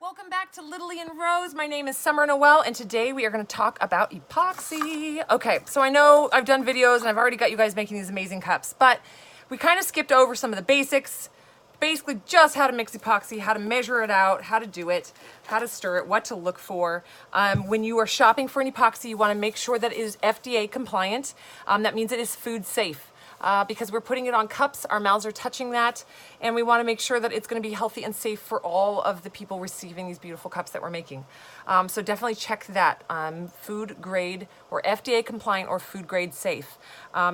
Welcome back to LittleLee and Rose. My name is Summer Noel, and today we are going to talk about epoxy. Okay, so I know I've done videos and I've already got you guys making these amazing cups, but we kind of skipped over some of the basics. Basically just how to mix epoxy, how to measure it out, how to do it, how to stir it, what to look for. When you are shopping for an epoxy, you want to make sure that it is FDA compliant. That means it is food safe. Because we're putting it on cups, our mouths are touching that, and we want to make sure that it's going to be healthy and safe for all of the people receiving these beautiful cups that we're making. So definitely check that. Food grade or FDA compliant or food grade safe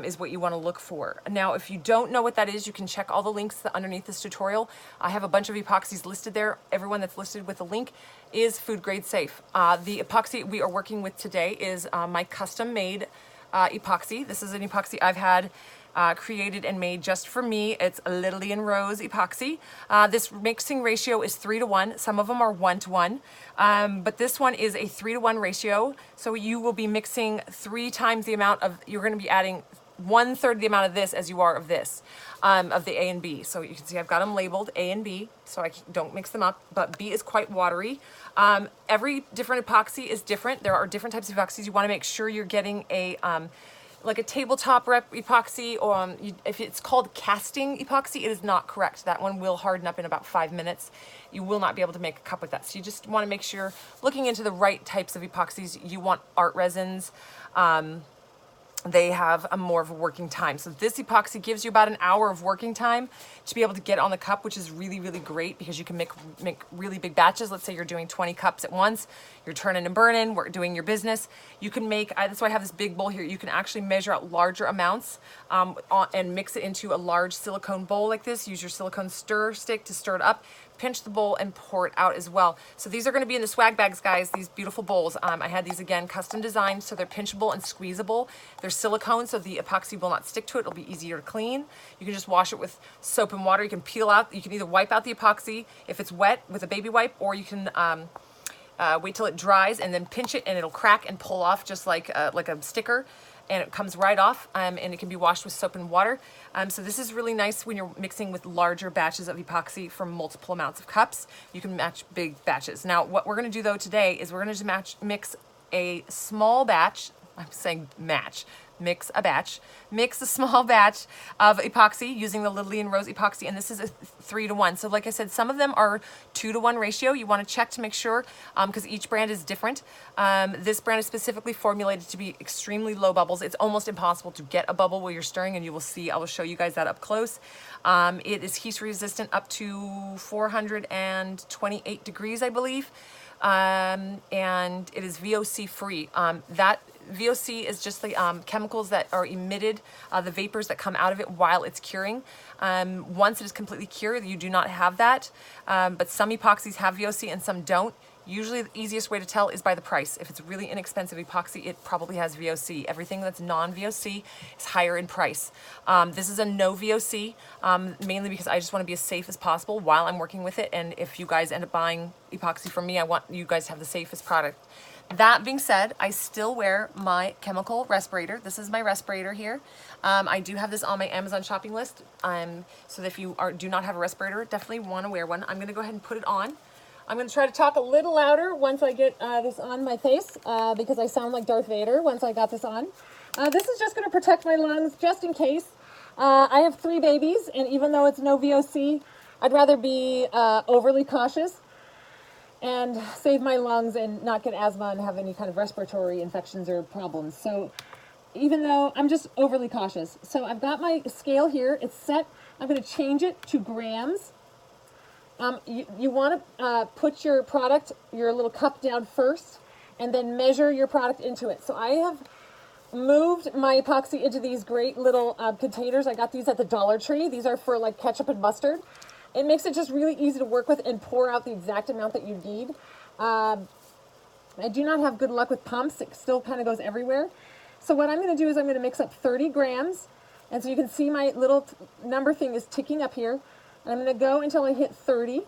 is what you want to look for. Now, if you don't know what that is, you can check all the links underneath this tutorial. I have a bunch of epoxies listed there. Everyone that's listed with a link is food grade safe. The epoxy we are working with today is my custom made epoxy. This is an epoxy I've had created and made just for me. It's a LittleLee and Rose epoxy. This mixing ratio is 3:1. Some of them are 1:1, but this one is a 3:1 ratio. So you will be mixing 3 times the amount of, you're going to be adding 1/3 the amount of this as you are of this, of the A and B. So you can see I've got them labeled A and B, so I don't mix them up, but B is quite watery. Every different epoxy is different. There are different types of epoxies. You want to make sure you're getting a like a tabletop epoxy, or if it's called casting epoxy, it is not correct. That one will harden up in about 5 minutes. You will not be able to make a cup with that. So you just want to make sure, looking into the right types of epoxies. You want art resins. They have a more of a working time. So this epoxy gives you about an hour of working time to be able to get on the cup, which is really, really great because you can make really big batches. Let's say you're doing 20 cups at once, you're turning and burning, we're doing your business. You can make, that's why I have this big bowl here. You can actually measure out larger amounts and mix it into a large silicone bowl like this. Use your silicone stir stick to stir it up. Pinch the bowl and pour it out as well. So these are going to be in the swag bags, guys, these beautiful bowls. I had these, again, custom designed, so they're pinchable and squeezable. They're silicone, so the epoxy will not stick to it. It'll be easier to clean. You can just wash it with soap and water. You can peel out, you can either wipe out the epoxy if it's wet with a baby wipe, or you can wait till it dries and then pinch it and it'll crack and pull off just like a sticker. And it comes right off, and it can be washed with soap and water. So this is really nice when you're mixing with larger batches of epoxy from multiple amounts of cups. You can match big batches. Now, what we're gonna do though today is we're gonna just mix a small batch, I'm saying match, mix a small batch of epoxy using the LittleLee and Rose epoxy, and this is a 3:1. So like I said, some of them are 2:1 ratio. You want to check to make sure, because each brand is different. This brand is specifically formulated to be extremely low bubbles. It's almost impossible to get a bubble while you're stirring, and you will see, I will show you guys that up close. It is heat resistant up to 428 degrees, I believe. And it is VOC free. That VOC is just the chemicals that are emitted, the vapors that come out of it while it's curing. Once it is completely cured, you do not have that, but some epoxies have VOC and some don't. Usually the easiest way to tell is by the price. If it's really inexpensive epoxy, it probably has VOC. Everything that's non-VOC is higher in price. This is a no VOC, mainly because I just want to be as safe as possible while I'm working with it. And if you guys end up buying epoxy from me, I want you guys to have the safest product. That being said, I still wear my chemical respirator. This is my respirator here. I do have this on my Amazon shopping list. So that if you do not have a respirator, definitely want to wear one. I'm going to go ahead and put it on. I'm going to try to talk a little louder once I get this on my face, because I sound like Darth Vader once I got this on. This is just going to protect my lungs just in case. I have 3 babies, and even though it's no VOC, I'd rather be overly cautious and save my lungs and not get asthma and have any kind of respiratory infections or problems. So even though I'm just overly cautious. So I've got my scale here. It's set. I'm going to change it to grams. You want to put your product, your little cup down first, and then measure your product into it. So I have moved my epoxy into these great little containers. I got these at the Dollar Tree. These are for like ketchup and mustard. It makes it just really easy to work with and pour out the exact amount that you need. I do not have good luck with pumps. It still kind of goes everywhere. So what I'm going to do is I'm going to mix up 30 grams. And so you can see my little number thing is ticking up here. And I'm going to go until I hit 30.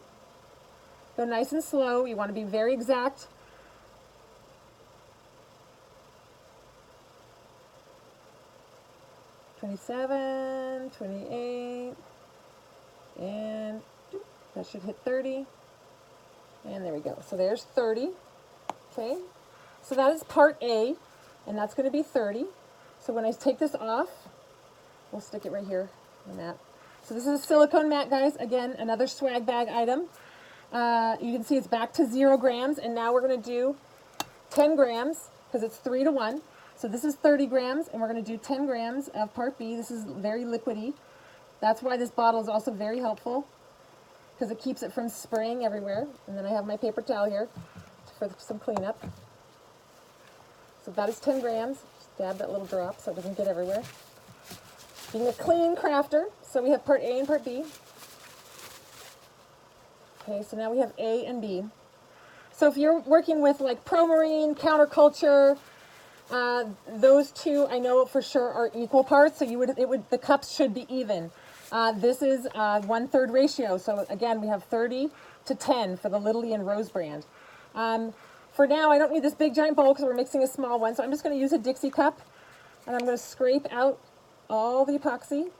Go nice and slow. You want to be very exact. $27, $28, and that should hit 30. And there we go. So there's 30. Okay. So that is part A, and that's going to be 30. So when I take this off, we'll stick it right here on the mat. So this is a silicone mat, guys. Again, another swag bag item. You can see it's back to 0 grams, and now we're going to do 10 grams because it's 3 to 1. So this is 30 grams, and we're going to do 10 grams of part B. This is very liquidy. That's why this bottle is also very helpful, because it keeps it from spraying everywhere. And then I have my paper towel here for some cleanup. So that is 10 grams. Just dab that little drop so it doesn't get everywhere. Being a clean crafter, so we have part A and part B. Okay, so now we have A and B. So if you're working with like Pro-Marine, Counterculture, those two I know for sure are equal parts. So the cups should be even. This is 1/3 ratio. So again, we have 30 to 10 for the LittleLee and Rose brand. For now, I don't need this big giant bowl because we're mixing a small one. So I'm just going to use a Dixie cup, and I'm going to scrape out all the epoxy.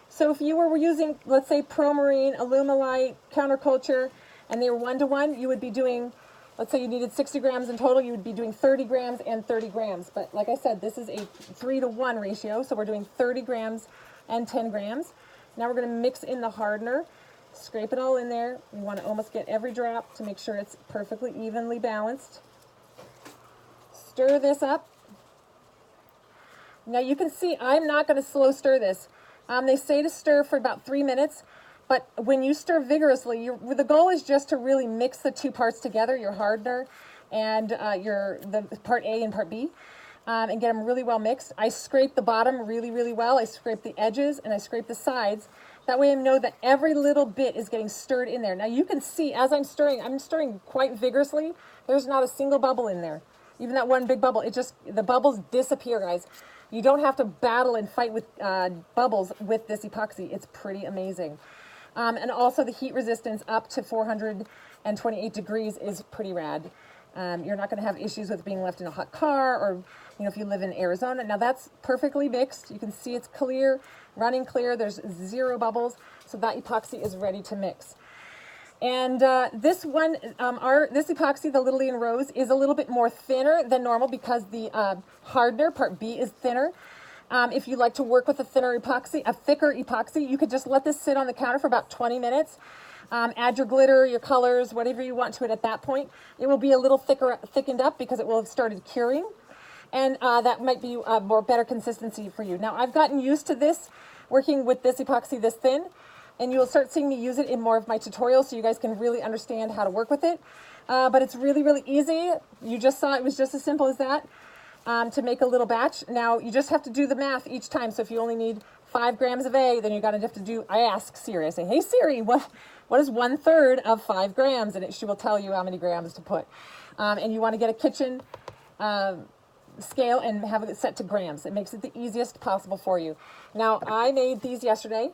So if you were using, let's say, Pro-Marine, Alumilite, Counterculture, and they were 1 to 1, you would be doing, let's say you needed 60 grams in total, you would be doing 30 grams and 30 grams. But like I said, this is a 3 to 1 ratio, so we're doing 30 grams and 10 grams. Now we're going to mix in the hardener, scrape it all in there. We want to almost get every drop to make sure it's perfectly evenly balanced. Stir this up. Now you can see I'm not going to slow stir this. They say to stir for about 3 minutes, but when you stir vigorously, the goal is just to really mix the two parts together, your hardener and the part A and part B, and get them really well mixed. I scrape the bottom really, really well. I scrape the edges and I scrape the sides. That way I know that every little bit is getting stirred in there. Now you can see as I'm stirring quite vigorously. There's not a single bubble in there. Even that one big bubble, the bubbles disappear, guys. You don't have to battle and fight with bubbles with this epoxy. It's pretty amazing. And also the heat resistance up to 428 degrees is pretty rad. You're not going to have issues with being left in a hot car, or if you live in Arizona. Now that's perfectly mixed. You can see it's clear, running clear. There's 0 bubbles. So that epoxy is ready to mix. And this one, this epoxy, the LittleLee and Rose, is a little bit more thinner than normal because the hardener, part B, is thinner. If you like to work with a thicker epoxy, you could just let this sit on the counter for about 20 minutes. Add your glitter, your colors, whatever you want to it at that point. It will be a little thickened up because it will have started curing. And that might be a better consistency for you. Now, I've gotten used to this, working with this epoxy this thin. And you'll start seeing me use it in more of my tutorials so you guys can really understand how to work with it. But it's really, really easy. You just saw it was just as simple as that to make a little batch. Now, you just have to do the math each time. So if you only need 5 grams of A, then you're going to have to do, I ask Siri, I say, hey Siri, what is 1/3 of 5 grams? And she will tell you how many grams to put. And you want to get a kitchen scale and have it set to grams. It makes it the easiest possible for you. Now, I made these yesterday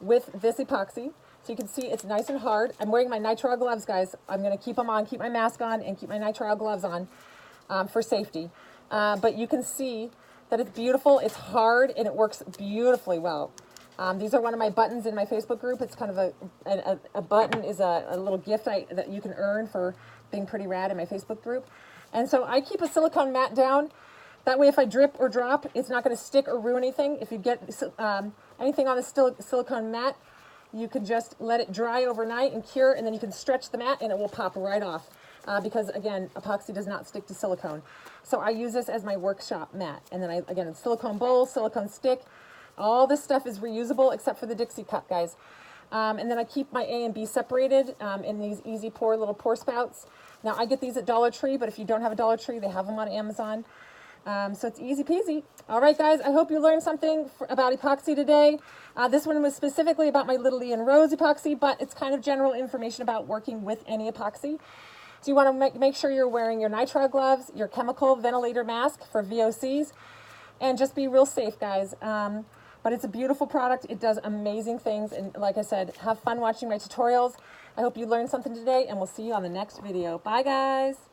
with this epoxy. So you can see it's nice and hard. I'm wearing my nitrile gloves, guys. I'm going to keep them on, keep my mask on, and keep my nitrile gloves on for safety. But you can see that it's beautiful, it's hard, and it works beautifully well. These are one of my buttons in my Facebook group. It's kind of a button is a little gift that you can earn for being pretty rad in my Facebook group. And so I keep a silicone mat down. That way if I drip or drop, it's not going to stick or ruin anything. If you get anything on the silicone mat, you can just let it dry overnight and cure, and then you can stretch the mat and it will pop right off. Because again, epoxy does not stick to silicone. So I use this as my workshop mat. And then again, silicone bowl, silicone stick, all this stuff is reusable except for the Dixie cup, guys. And then I keep my A and B separated in these easy pour little pour spouts. Now I get these at Dollar Tree, but if you don't have a Dollar Tree, they have them on Amazon. So it's easy peasy. All right, guys, I hope you learned something about epoxy today. This one was specifically about my LittleLee and Rose epoxy, but it's kind of general information about working with any epoxy. So you want to make sure you're wearing your nitrile gloves, your chemical ventilator mask for VOCs, and just be real safe, guys. But it's a beautiful product. It does amazing things. And like I said, have fun watching my tutorials. I hope you learned something today, and we'll see you on the next video. Bye, guys.